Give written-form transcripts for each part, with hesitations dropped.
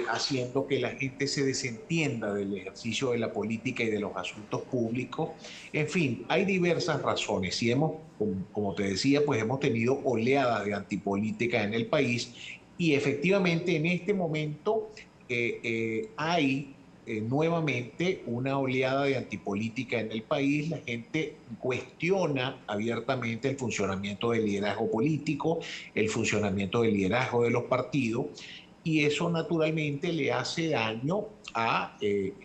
haciendo que la gente se desentienda del ejercicio de la política y de los asuntos públicos. En fin, hay diversas razones y como te decía, pues hemos tenido oleadas de antipolítica en el país y efectivamente en este momento hay nuevamente una oleada de antipolítica en el país. La gente cuestiona abiertamente el funcionamiento del liderazgo político, el funcionamiento del liderazgo de los partidos, y eso naturalmente le hace daño a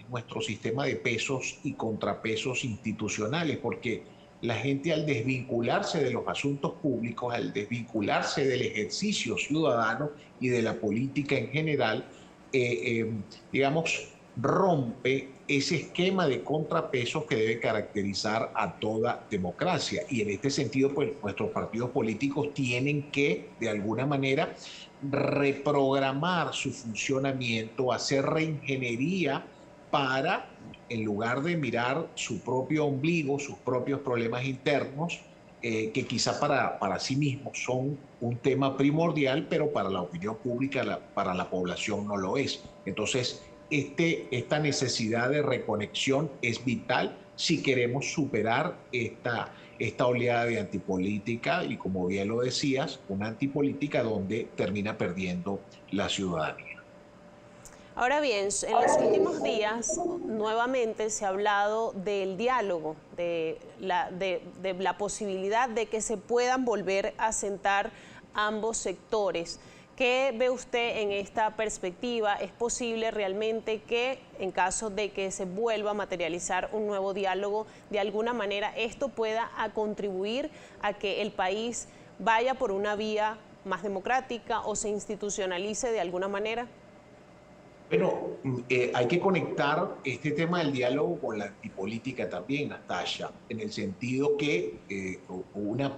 nuestro sistema de pesos y contrapesos institucionales, porque la gente, al desvincularse de los asuntos públicos, al desvincularse del ejercicio ciudadano y de la política en general, digamos, rompe ese esquema de contrapesos que debe caracterizar a toda democracia. Y en este sentido, pues nuestros partidos políticos tienen que, de alguna manera, reprogramar su funcionamiento, hacer reingeniería para, en lugar de mirar su propio ombligo, sus propios problemas internos, que quizá para sí mismos son un tema primordial, pero para la opinión pública, para la población no lo es. Entonces, esta necesidad de reconexión es vital si queremos superar esta oleada de antipolítica y, como bien lo decías, una antipolítica donde termina perdiendo la ciudadanía. Ahora bien, en los últimos días nuevamente se ha hablado del diálogo, de la posibilidad de que se puedan volver a sentar ambos sectores. ¿Qué ve usted en esta perspectiva? ¿Es posible realmente que, en caso de que se vuelva a materializar un nuevo diálogo, de alguna manera esto pueda contribuir a que el país vaya por una vía más democrática o se institucionalice de alguna manera? Bueno, hay que conectar este tema del diálogo con la antipolítica también, Natasha, en el sentido que una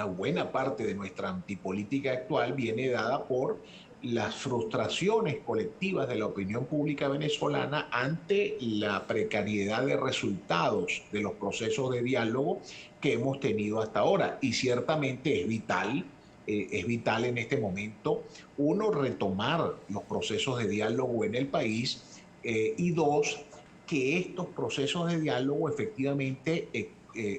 buena parte de nuestra antipolítica actual viene dada por las frustraciones colectivas de la opinión pública venezolana ante la precariedad de resultados de los procesos de diálogo que hemos tenido hasta ahora. Y ciertamente es vital en este momento, uno, retomar los procesos de diálogo en el país, y dos, que estos procesos de diálogo efectivamente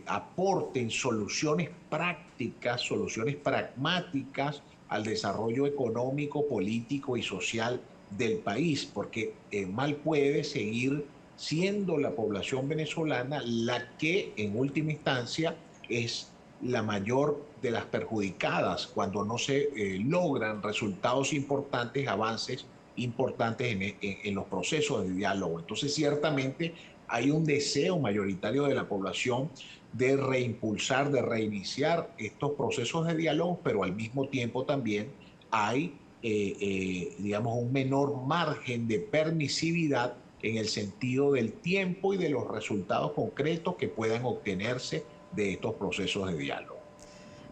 aporten soluciones prácticas, soluciones pragmáticas al desarrollo económico, político y social del país, porque mal puede seguir siendo la población venezolana la que en última instancia es la mayor de las perjudicadas cuando no se logran resultados importantes, avances importantes en los procesos de diálogo. Entonces, ciertamente hay un deseo mayoritario de la población de reimpulsar, de reiniciar estos procesos de diálogo, pero al mismo tiempo también hay, digamos, un menor margen de permisividad en el sentido del tiempo y de los resultados concretos que puedan obtenerse de estos procesos de diálogo.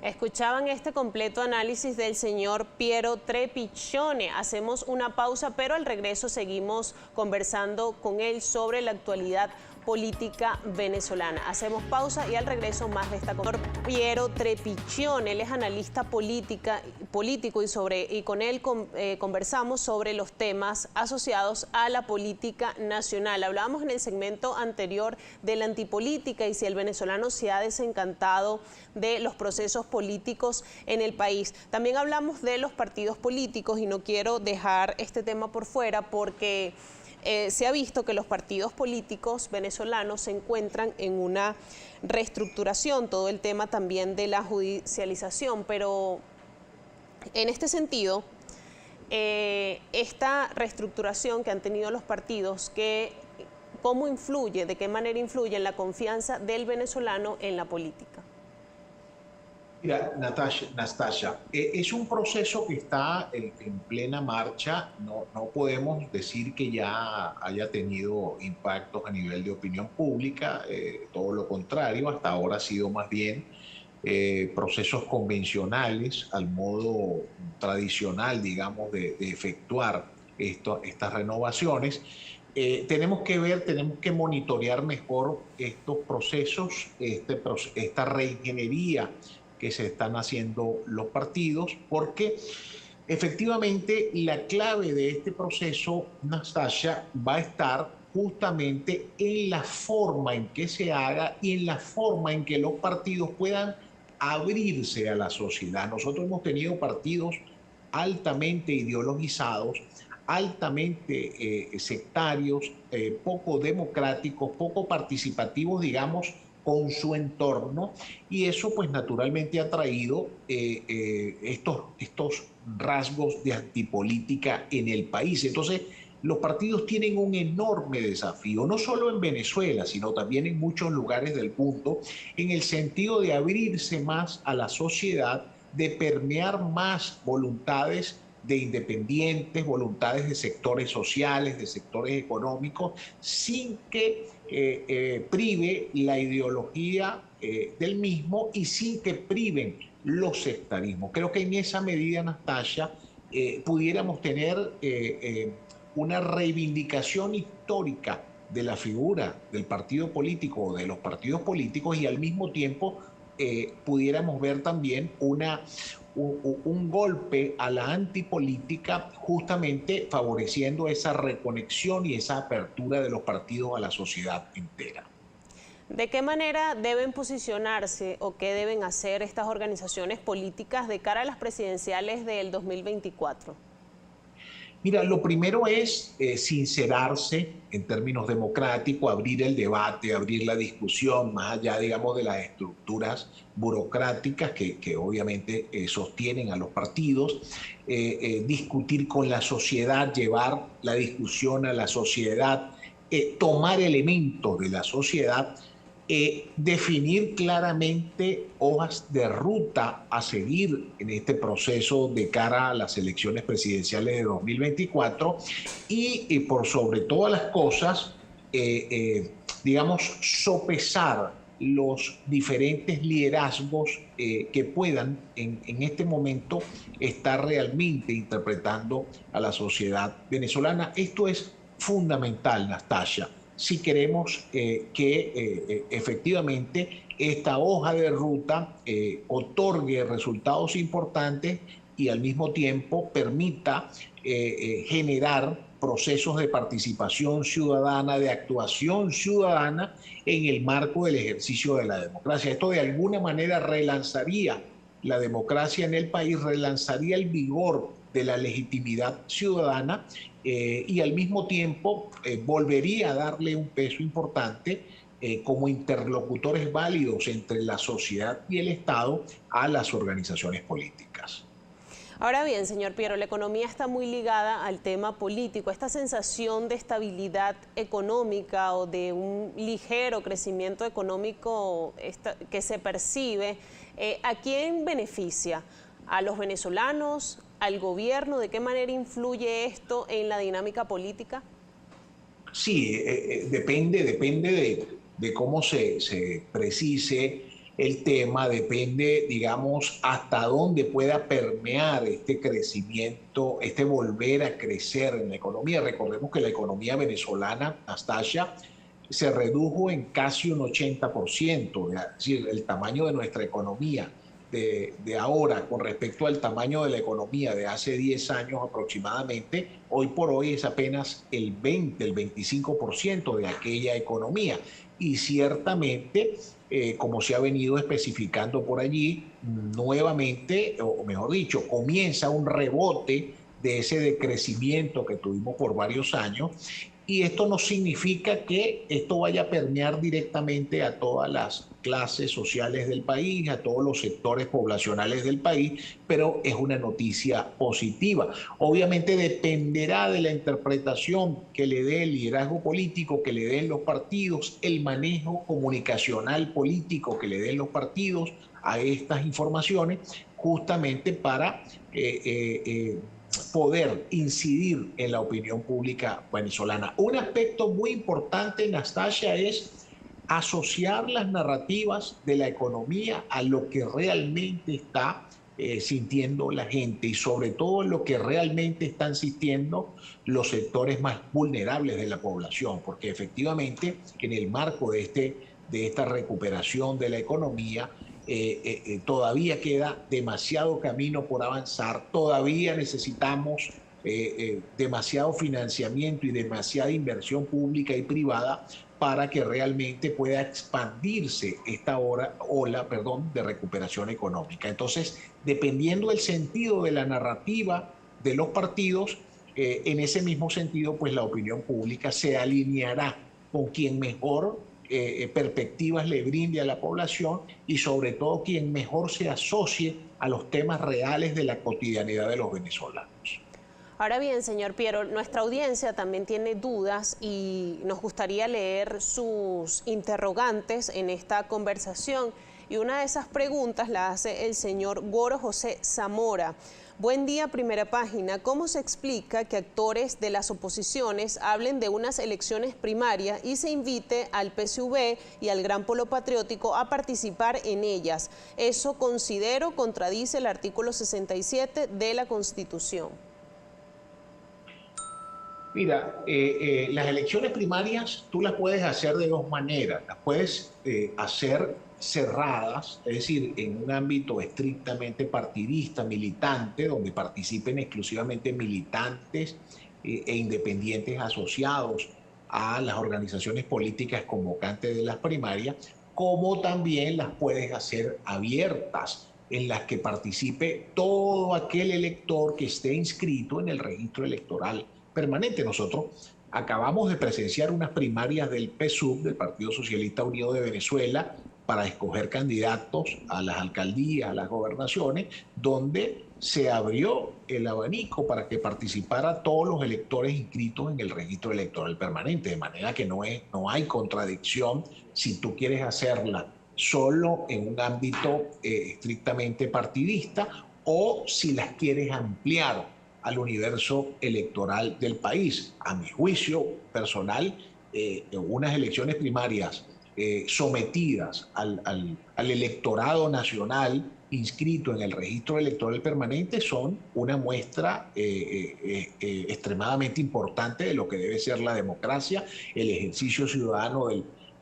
Escuchaban este completo análisis del señor Piero Trepiccione. Hacemos una pausa, pero al regreso seguimos conversando con él sobre la actualidad política venezolana. Hacemos pausa y al regreso más de esta conversación. Piero Trepiccione, él es analista político y con él conversamos sobre los temas asociados a la política nacional. Hablábamos en el segmento anterior de la antipolítica y si el venezolano se ha desencantado de los procesos políticos en el país. También hablamos de los partidos políticos y no quiero dejar este tema por fuera porque se ha visto que los partidos políticos venezolanos se encuentran en una reestructuración, todo el tema también de la judicialización, pero en este sentido, esta reestructuración que han tenido los partidos, ¿cómo influye, de qué manera influye en la confianza del venezolano en la política? Mira, Nastasia, es un proceso que está en plena marcha. No podemos decir que ya haya tenido impactos a nivel de opinión pública, todo lo contrario, hasta ahora ha sido más bien procesos convencionales al modo tradicional, digamos, de efectuar estas renovaciones. Tenemos que monitorear mejor estos procesos, esta reingeniería que se están haciendo los partidos, porque Efectivamente, la clave de este proceso, Nastasia, va a estar justamente en la forma en que se haga y en la forma en que los partidos puedan abrirse a la sociedad. Nosotros hemos tenido partidos altamente ideologizados, altamente sectarios, poco democráticos, poco participativos, digamos, con su entorno, y eso pues naturalmente ha traído estos rasgos de antipolítica en el país. Entonces, los partidos tienen un enorme desafío, no solo en Venezuela, sino también en muchos lugares del mundo, en el sentido de abrirse más a la sociedad, de permear más voluntades de independientes, voluntades de sectores sociales, de sectores económicos, sin que prive la ideología del mismo y sin que priven los sectarismos. Creo que en esa medida, Nastasia, pudiéramos tener una reivindicación histórica de la figura del partido político o de los partidos políticos, y al mismo tiempo pudiéramos ver también un golpe a la antipolítica, justamente favoreciendo esa reconexión y esa apertura de los partidos a la sociedad entera. ¿De qué manera deben posicionarse o qué deben hacer estas organizaciones políticas de cara a las presidenciales del 2024? Mira, lo primero es sincerarse en términos democráticos, abrir el debate, abrir la discusión, más allá, digamos, de las estructuras burocráticas que obviamente sostienen a los partidos, discutir con la sociedad, llevar la discusión a la sociedad, tomar elementos de la sociedad, definir claramente hojas de ruta a seguir en este proceso de cara a las elecciones presidenciales de 2024 y por sobre todas las cosas, digamos, sopesar los diferentes liderazgos que puedan en este momento estar realmente interpretando a la sociedad venezolana. Esto es fundamental, Nastasia, si queremos que efectivamente esta hoja de ruta otorgue resultados importantes y al mismo tiempo permita generar procesos de participación ciudadana, de actuación ciudadana en el marco del ejercicio de la democracia. Esto de alguna manera relanzaría la democracia en el país, relanzaría el vigor de la legitimidad ciudadana y al mismo tiempo volvería a darle un peso importante como interlocutores válidos entre la sociedad y el Estado a las organizaciones políticas. Ahora bien, señor Piero, la economía está muy ligada al tema político. Esta sensación de estabilidad económica o de un ligero crecimiento económico que se percibe, ¿a quién beneficia? ¿A los venezolanos? ¿Al gobierno? ¿De qué manera influye esto en la dinámica política? Sí, depende de cómo se precise el tema, depende, digamos, hasta dónde pueda permear este crecimiento, este volver a crecer en la economía. Recordemos que la economía venezolana, Nastasia, se redujo en casi un 80%, es decir, el tamaño de nuestra economía de ahora con respecto al tamaño de la economía de hace 10 años aproximadamente, hoy por hoy es apenas el 20, el 25% de aquella economía. Y ciertamente, como se ha venido especificando por allí, nuevamente, o mejor dicho, comienza un rebote de ese decrecimiento que tuvimos por varios años. Y esto no significa que esto vaya a permear directamente a todas las clases sociales del país, a todos los sectores poblacionales del país, pero es una noticia positiva. Obviamente dependerá de la interpretación que le dé el liderazgo político, que le den los partidos, el manejo comunicacional político que le den los partidos a estas informaciones, justamente para poder incidir en la opinión pública venezolana. Un aspecto muy importante, Nastasia, es asociar las narrativas de la economía a lo que realmente está sintiendo la gente y sobre todo lo que realmente están sintiendo los sectores más vulnerables de la población, porque efectivamente en el marco de esta recuperación de la economía, todavía queda demasiado camino por avanzar, todavía necesitamos demasiado financiamiento y demasiada inversión pública y privada para que realmente pueda expandirse esta ola, de recuperación económica. Entonces, dependiendo del sentido de la narrativa de los partidos, en ese mismo sentido, pues la opinión pública se alineará con quien mejor perspectivas le brinde a la población y sobre todo quien mejor se asocie a los temas reales de la cotidianidad de los venezolanos. Ahora bien, señor Piero, nuestra audiencia también tiene dudas y nos gustaría leer sus interrogantes en esta conversación. Y una de esas preguntas la hace el señor Goro José Zamora. Buen día, Primera Página. ¿Cómo se explica que actores de las oposiciones hablen de unas elecciones primarias y se invite al PSV y al Gran Polo Patriótico a participar en ellas? Eso, considero, contradice el artículo 67 de la Constitución. Mira, las elecciones primarias tú las puedes hacer de dos maneras. Las puedes hacer cerradas, es decir, en un ámbito estrictamente partidista, militante, donde participen exclusivamente militantes e independientes asociados a las organizaciones políticas convocantes de las primarias, como también las puedes hacer abiertas, en las que participe todo aquel elector que esté inscrito en el registro electoral permanente. Nosotros acabamos de presenciar unas primarias del PSUV, del Partido Socialista Unido de Venezuela, para escoger candidatos a las alcaldías, a las gobernaciones, donde se abrió el abanico para que participara todos los electores inscritos en el registro electoral permanente, de manera que no hay contradicción si tú quieres hacerla solo en un ámbito estrictamente partidista o si las quieres ampliar al universo electoral del país. A mi juicio personal, unas elecciones primarias sometidas al electorado nacional inscrito en el registro electoral permanente son una muestra extremadamente importante de lo que debe ser la democracia, el ejercicio ciudadano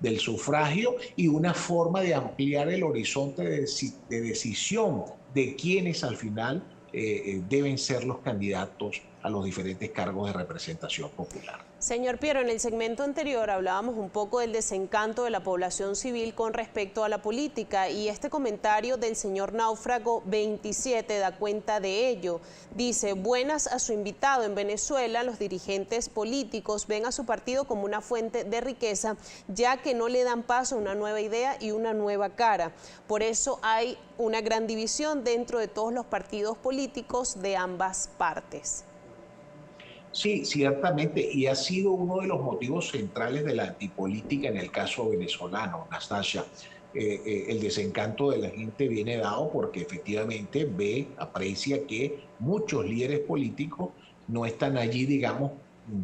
del sufragio y una forma de ampliar el horizonte de decisión de quienes al final deben ser los candidatos a los diferentes cargos de representación popular. Señor Piero, en el segmento anterior hablábamos un poco del desencanto de la población civil con respecto a la política y este comentario del señor Náufrago 27 da cuenta de ello. Dice, buenas a su invitado. En Venezuela los dirigentes políticos ven a su partido como una fuente de riqueza, ya que no le dan paso a una nueva idea y una nueva cara. Por eso hay una gran división dentro de todos los partidos políticos de ambas partes. Sí, ciertamente, y ha sido uno de los motivos centrales de la antipolítica en el caso venezolano, Nastasia. El desencanto de la gente viene dado porque efectivamente aprecia que muchos líderes políticos no están allí, digamos,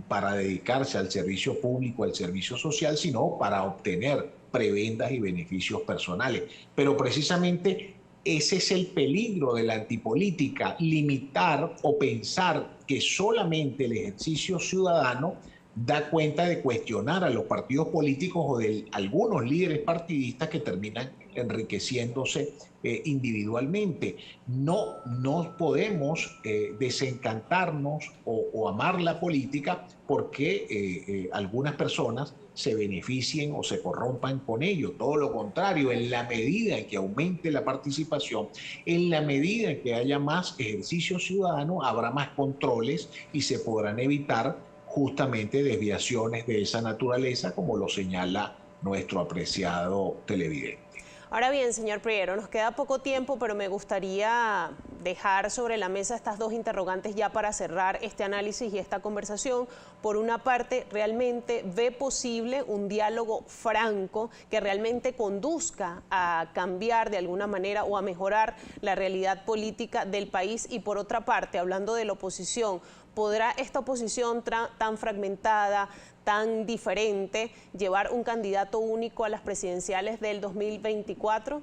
para dedicarse al servicio público, al servicio social, sino para obtener prebendas y beneficios personales. Pero precisamente ese es el peligro de la antipolítica, limitar o pensar que solamente el ejercicio ciudadano da cuenta de cuestionar a los partidos políticos o de algunos líderes partidistas que terminan enriqueciéndose individualmente. No podemos desencantarnos o amar la política porque algunas personas se beneficien o se corrompan con ello. Todo lo contrario, en la medida en que aumente la participación, en la medida en que haya más ejercicio ciudadano, habrá más controles y se podrán evitar justamente desviaciones de esa naturaleza, como lo señala nuestro apreciado televidente. Ahora bien, señor Priero, nos queda poco tiempo, pero me gustaría dejar sobre la mesa estas dos interrogantes ya para cerrar este análisis y esta conversación. Por una parte, ¿realmente ve posible un diálogo franco que realmente conduzca a cambiar de alguna manera o a mejorar la realidad política del país? Y por otra parte, hablando de la oposición, ¿podrá esta oposición tan fragmentada, tan diferente, llevar un candidato único a las presidenciales del 2024?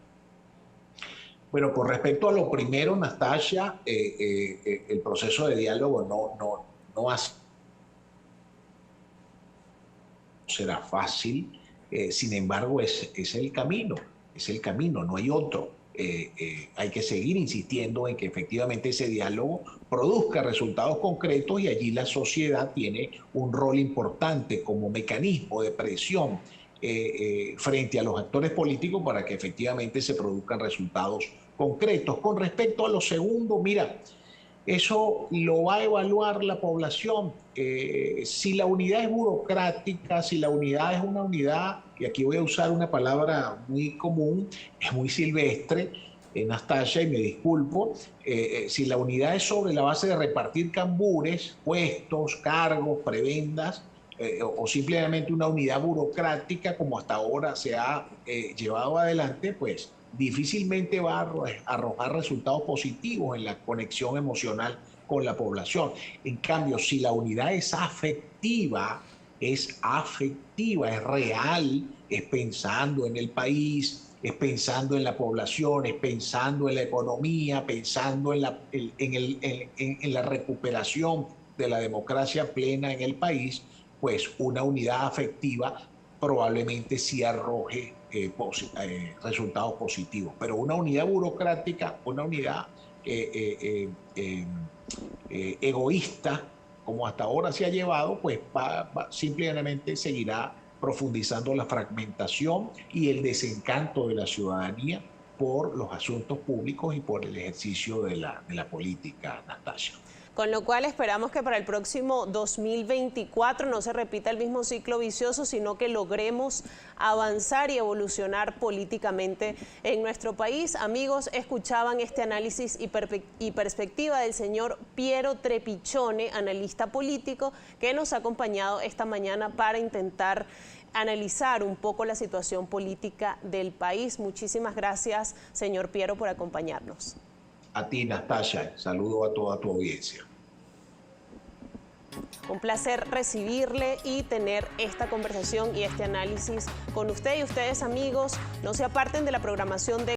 Bueno, con respecto a lo primero, Nastasia, el proceso de diálogo no será fácil, sin embargo, es el camino, no hay otro. hay que seguir insistiendo en que efectivamente ese diálogo produzca resultados concretos, y allí la sociedad tiene un rol importante como mecanismo de presión frente a los actores políticos para que efectivamente se produzcan resultados concretos. Con respecto a lo segundo, mira, eso lo va a evaluar la población. Si la unidad es burocrática, si la unidad es una unidad, y aquí voy a usar una palabra muy común, es muy silvestre, Nastasia, y me disculpo, si la unidad es sobre la base de repartir cambures, puestos, cargos, prebendas, o simplemente una unidad burocrática como hasta ahora se ha llevado adelante, pues difícilmente va a arrojar resultados positivos en la conexión emocional con la población. En cambio, si la unidad es afectiva, es real, es pensando en el país, es pensando en la población, es pensando en la economía, pensando en la recuperación de la democracia plena en el país, pues una unidad afectiva probablemente sí arroje resultados positivos. Pero una unidad burocrática, una unidad egoísta, como hasta ahora se ha llevado, pues simplemente seguirá profundizando la fragmentación y el desencanto de la ciudadanía por los asuntos públicos y por el ejercicio de la política, Nastasia. Con lo cual esperamos que para el próximo 2024 no se repita el mismo ciclo vicioso, sino que logremos avanzar y evolucionar políticamente en nuestro país. Amigos, escuchaban este análisis y perspectiva del señor Piero Trepichone, analista político, que nos ha acompañado esta mañana para intentar analizar un poco la situación política del país. Muchísimas gracias, señor Piero, por acompañarnos. A ti, Nastasia, saludo a toda tu audiencia. Un placer recibirle y tener esta conversación y este análisis con usted y ustedes, amigos. No se aparten de la programación de